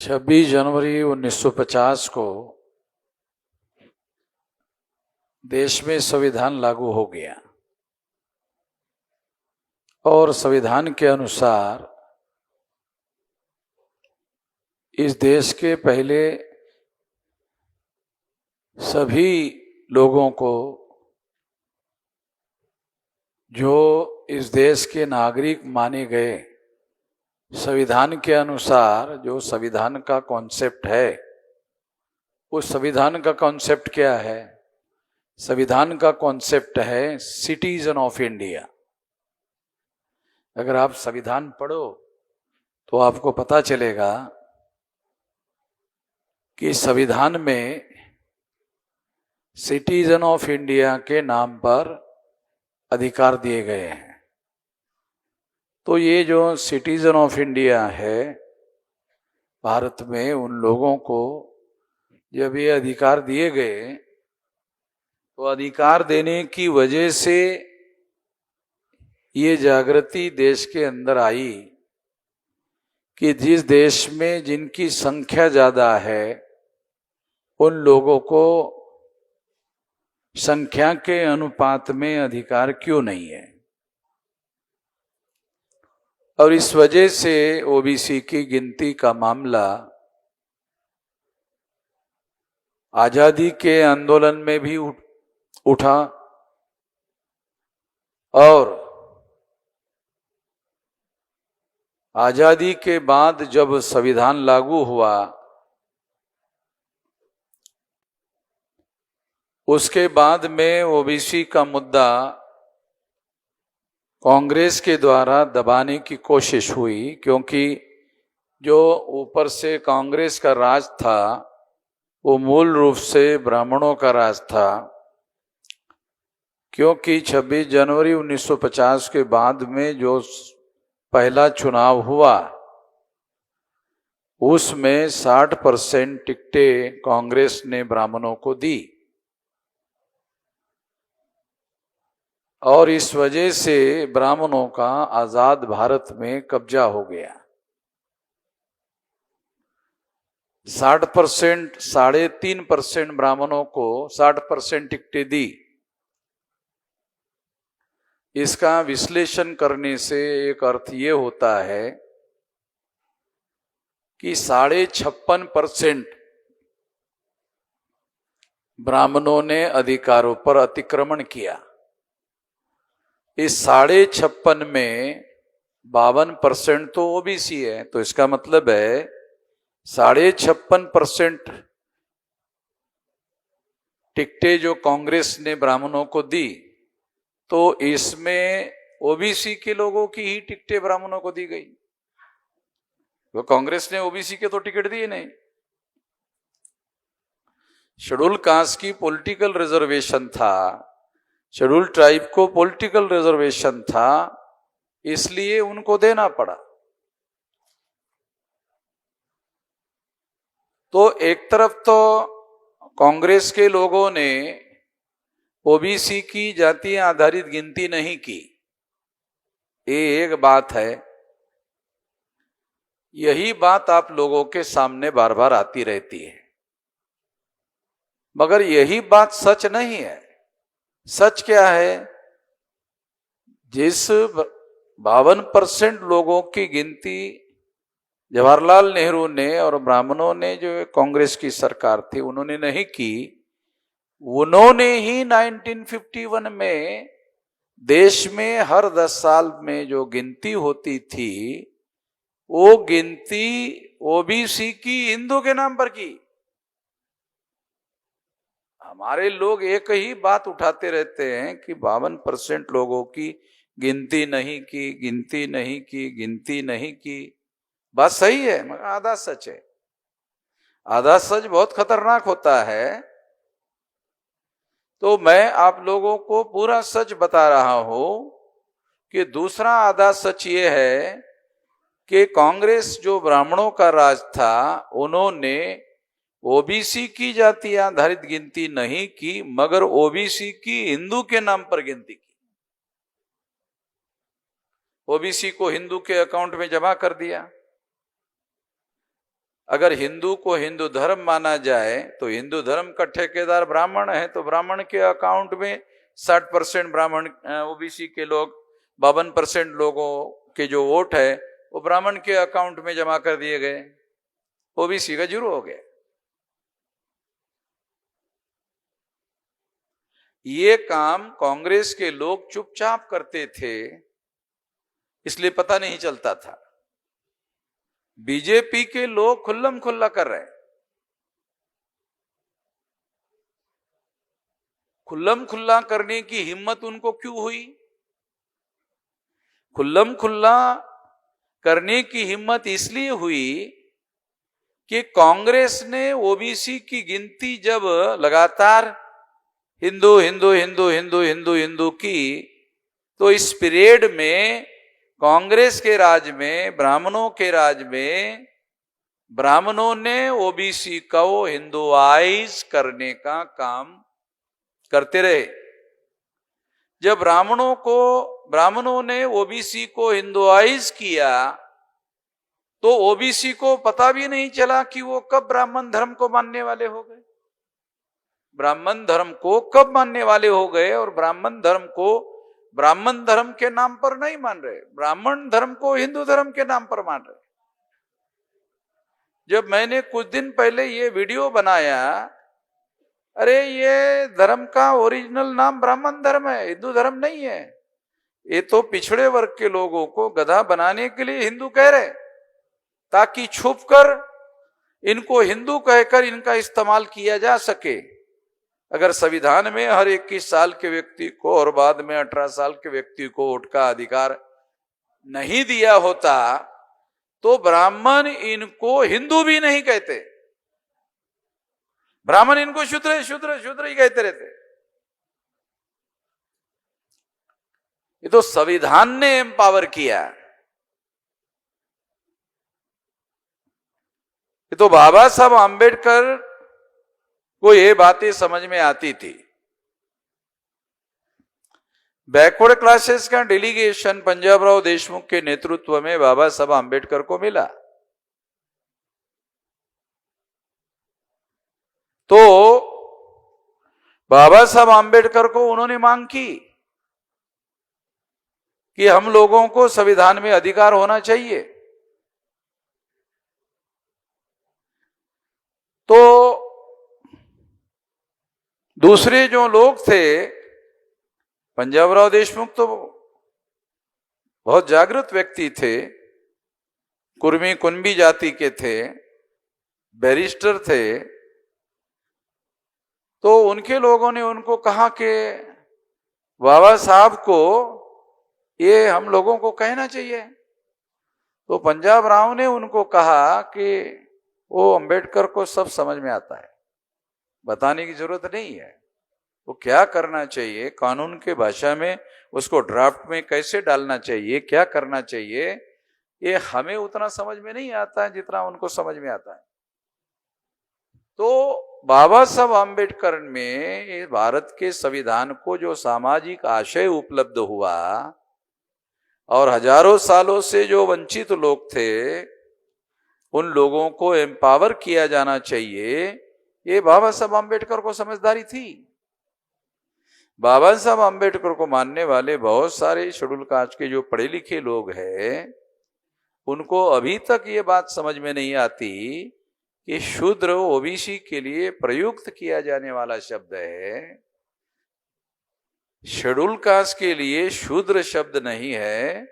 26 जनवरी 1950 को देश में संविधान लागू हो गया और संविधान के अनुसार इस देश के पहले सभी लोगों को जो इस देश के नागरिक माने गए, संविधान के अनुसार जो संविधान का कॉन्सेप्ट है, उस संविधान का कॉन्सेप्ट क्या है? संविधान का कॉन्सेप्ट है सिटीजन ऑफ इंडिया। अगर आप संविधान पढ़ो तो आपको पता चलेगा कि संविधान में सिटीजन ऑफ इंडिया के नाम पर अधिकार दिए गए हैं। तो ये जो सिटीजन ऑफ इंडिया है भारत में, उन लोगों को जब ये अधिकार दिए गए तो अधिकार देने की वजह से ये जागृति देश के अंदर आई कि जिस देश में जिनकी संख्या ज्यादा है उन लोगों को संख्या के अनुपात में अधिकार क्यों नहीं है। और इस वजह से ओबीसी की गिनती का मामला आजादी के आंदोलन में भी उठा और आजादी के बाद जब संविधान लागू हुआ उसके बाद में ओबीसी का मुद्दा कांग्रेस के द्वारा दबाने की कोशिश हुई, क्योंकि जो ऊपर से कांग्रेस का राज था वो मूल रूप से ब्राह्मणों का राज था। क्योंकि 26 जनवरी 1950 के बाद में जो पहला चुनाव हुआ उसमें 60% टिकटें कांग्रेस ने ब्राह्मणों को दी और इस वजह से ब्राह्मणों का आजाद भारत में कब्जा हो गया। 60%, 3.5% ब्राह्मणों को 60% टिकटें दी। इसका विश्लेषण करने से एक अर्थ ये होता है कि 56.5% ब्राह्मणों ने अधिकारों पर अतिक्रमण किया। इस 56.5 में 52% तो ओबीसी है, तो इसका मतलब है 56.5% टिकटें जो कांग्रेस ने ब्राह्मणों को दी, तो इसमें ओबीसी के लोगों की ही टिकटें ब्राह्मणों को दी गई। वो कांग्रेस ने ओबीसी के तो टिकट दिए नहीं। शेड्यूल कास्ट की पॉलिटिकल रिजर्वेशन था, शेड्यूल ट्राइब को पॉलिटिकल रिजर्वेशन था, इसलिए उनको देना पड़ा। तो एक तरफ तो कांग्रेस के लोगों ने ओबीसी की जाति आधारित गिनती नहीं की, ये एक बात है। यही बात आप लोगों के सामने बार बार आती रहती है, मगर यही बात सच नहीं है। सच क्या है? जिस 52% लोगों की गिनती जवाहरलाल नेहरू ने और ब्राह्मणों ने, जो कांग्रेस की सरकार थी, उन्होंने नहीं की, उन्होंने ही 1951 में देश में हर 10 साल में जो गिनती होती थी वो गिनती ओबीसी की हिंदू के नाम पर की। हमारे लोग एक ही बात उठाते रहते हैं कि 52% लोगों की गिनती नहीं की, गिनती नहीं की, गिनती नहीं की। बात सही है मगर आधा सच है। आधा सच बहुत खतरनाक होता है। तो मैं आप लोगों को पूरा सच बता रहा हूं कि दूसरा आधा सच ये है कि कांग्रेस जो ब्राह्मणों का राज था, उन्होंने ओबीसी की जाति आधारित गिनती नहीं की, मगर ओबीसी की हिंदू के नाम पर गिनती की। ओबीसी को हिंदू के अकाउंट में जमा कर दिया। अगर हिंदू को हिंदू धर्म माना जाए तो हिंदू धर्म का ठेकेदार ब्राह्मण है, तो ब्राह्मण के अकाउंट में 60% ब्राह्मण ओबीसी के लोग, 52% लोगों के जो वोट है वो ब्राह्मण के अकाउंट में जमा कर दिए गए, ओबीसी का जीरो हो गया। ये काम कांग्रेस के लोग चुपचाप करते थे, इसलिए पता नहीं चलता था। बीजेपी के लोग खुल्लम खुल्ला कर रहे हैं। खुल्लम खुल्ला करने की हिम्मत उनको क्यों हुई? खुल्लम खुल्ला करने की हिम्मत इसलिए हुई कि कांग्रेस ने ओबीसी की गिनती जब लगातार हिंदू हिंदू हिंदू हिंदू हिंदू हिंदू की, तो इस पीरियड में कांग्रेस के राज में, ब्राह्मणों के राज में, ब्राह्मणों ने ओबीसी को हिंदुआइज करने का काम करते रहे। जब ब्राह्मणों ने ओबीसी को हिंदुआइज किया तो ओबीसी को पता भी नहीं चला कि वो कब ब्राह्मण धर्म को मानने वाले हो गए। ब्राह्मण धर्म को कब मानने वाले हो गए, और ब्राह्मण धर्म को ब्राह्मण धर्म के नाम पर नहीं मान रहे, ब्राह्मण धर्म को हिंदू धर्म के नाम पर मान रहे। जब मैंने कुछ दिन पहले ये वीडियो बनाया, अरे ये धर्म का ओरिजिनल नाम ब्राह्मण धर्म है, हिंदू धर्म नहीं है। ये तो पिछड़े वर्ग के लोगों को गधा बनाने के लिए हिंदू कह रहे, ताकि छुपकर इनको हिंदू कहकर इनका इस्तेमाल किया जा सके। अगर संविधान में हर 21 साल के व्यक्ति को और बाद में 18 साल के व्यक्ति को वोट का अधिकार नहीं दिया होता तो ब्राह्मण इनको हिंदू भी नहीं कहते, ब्राह्मण इनको शूद्र शूद्र शूद्र ही कहते रहते। ये तो संविधान ने एम्पावर किया। ये तो बाबा साहब आंबेडकर को ये बातें समझ में आती थी। बैकवर्ड क्लासेस का डेलीगेशन पंजाबराव देशमुख के नेतृत्व में बाबा साहब आंबेडकर को मिला, तो बाबा साहब आंबेडकर को उन्होंने मांग की कि हम लोगों को संविधान में अधिकार होना चाहिए। तो दूसरे जो लोग थे, पंजाबराव देशमुख तो बहुत जागृत व्यक्ति थे, कुर्मी कुंबी जाति के थे, बैरिस्टर थे, तो उनके लोगों ने उनको कहा कि बाबा साहब को ये हम लोगों को कहना चाहिए। तो पंजाब राव ने उनको कहा कि वो अंबेडकर को सब समझ में आता है, बताने की जरूरत नहीं है, वो क्या करना चाहिए, कानून के भाषा में उसको ड्राफ्ट में कैसे डालना चाहिए, क्या करना चाहिए, ये हमें उतना समझ में नहीं आता है जितना उनको समझ में आता है। तो बाबा साहब आंबेडकर में भारत के संविधान को जो सामाजिक आशय उपलब्ध हुआ और हजारों सालों से जो वंचित लोग थे उन लोगों को एम्पावर किया जाना चाहिए, ये बाबा साहब आंबेडकर को समझदारी थी। बाबा साहब आंबेडकर को मानने वाले बहुत सारे शेड्यूल कास्ट के जो पढ़े लिखे लोग हैं उनको अभी तक ये बात समझ में नहीं आती कि शूद्र ओबीसी के लिए प्रयुक्त किया जाने वाला शब्द है, शेड्यूल कास्ट के लिए शूद्र शब्द नहीं है,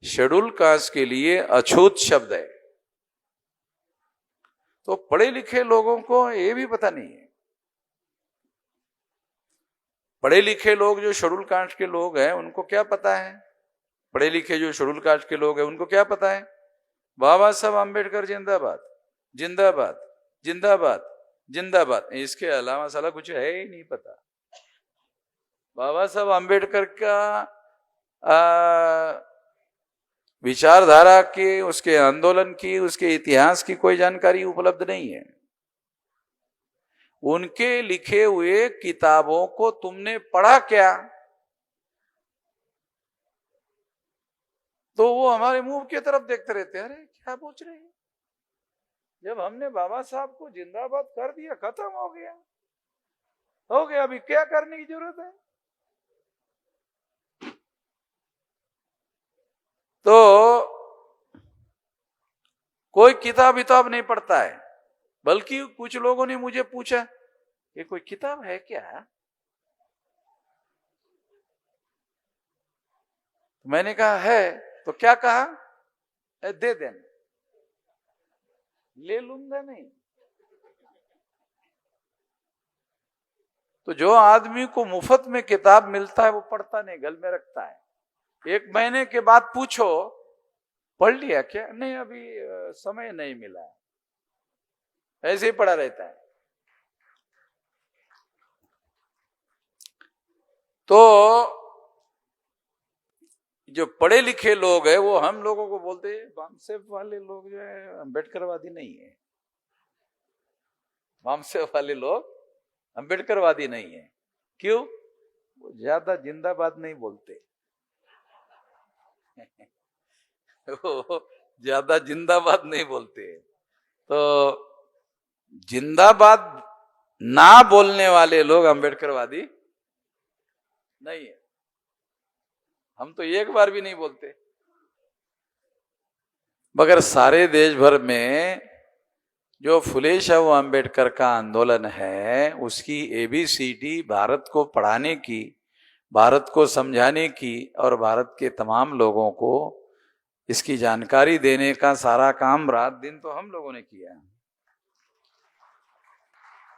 शेड्यूल कास्ट के लिए अछूत शब्द है। तो पढ़े लिखे लोगों को ये भी पता नहीं है। पढ़े लिखे लोग जो शेड्यूल कास्ट के लोग हैं उनको क्या पता है, पढ़े लिखे जो शेड्यूल कास्ट के लोग हैं उनको क्या पता है, बाबा साहब आंबेडकर जिंदाबाद जिंदाबाद जिंदाबाद जिंदाबाद, इसके अलावा साला कुछ है ही नहीं पता। बाबा साहब आंबेडकर का विचारधारा की, उसके आंदोलन की, उसके इतिहास की कोई जानकारी उपलब्ध नहीं है। उनके लिखे हुए किताबों को तुमने पढ़ा क्या? तो वो हमारे मुंह की तरफ देखते रहते हैं, अरे क्या पूछ रहे हैं। जब हमने बाबा साहब को जिंदाबाद कर दिया, खत्म हो गया, अभी क्या करने की जरूरत है? तो कोई किताब विताब नहीं पढ़ता है, बल्कि कुछ लोगों ने मुझे पूछा ये कोई किताब है क्या? मैंने कहा है, तो क्या कहा? दे देना। ले लूंगा नहीं। तो जो आदमी को मुफ्त में किताब मिलता है वो पढ़ता नहीं, गल में रखता है। 1 महीने के बाद पूछो पढ़ लिया क्या? नहीं, अभी समय नहीं मिला, ऐसे ही पड़ा रहता है। तो जो पढ़े लिखे लोग हैं वो हम लोगों को बोलते हैं वामसेफ वाले लोग जो है अम्बेडकरवादी नहीं है। वामसेफ वाले लोग अम्बेडकरवादी नहीं है। क्यों? वो ज्यादा जिंदाबाद नहीं बोलते। वो ज्यादा जिंदाबाद नहीं बोलते। तो जिंदाबाद ना बोलने वाले लोग अम्बेडकरवादी नहीं है। हम तो एक बार भी नहीं बोलते। मगर सारे देश भर में जो फुले शाह अम्बेडकर का आंदोलन है, उसकी ABCD भारत को पढ़ाने की, भारत को समझाने की और भारत के तमाम लोगों को इसकी जानकारी देने का सारा काम रात दिन तो हम लोगों ने किया।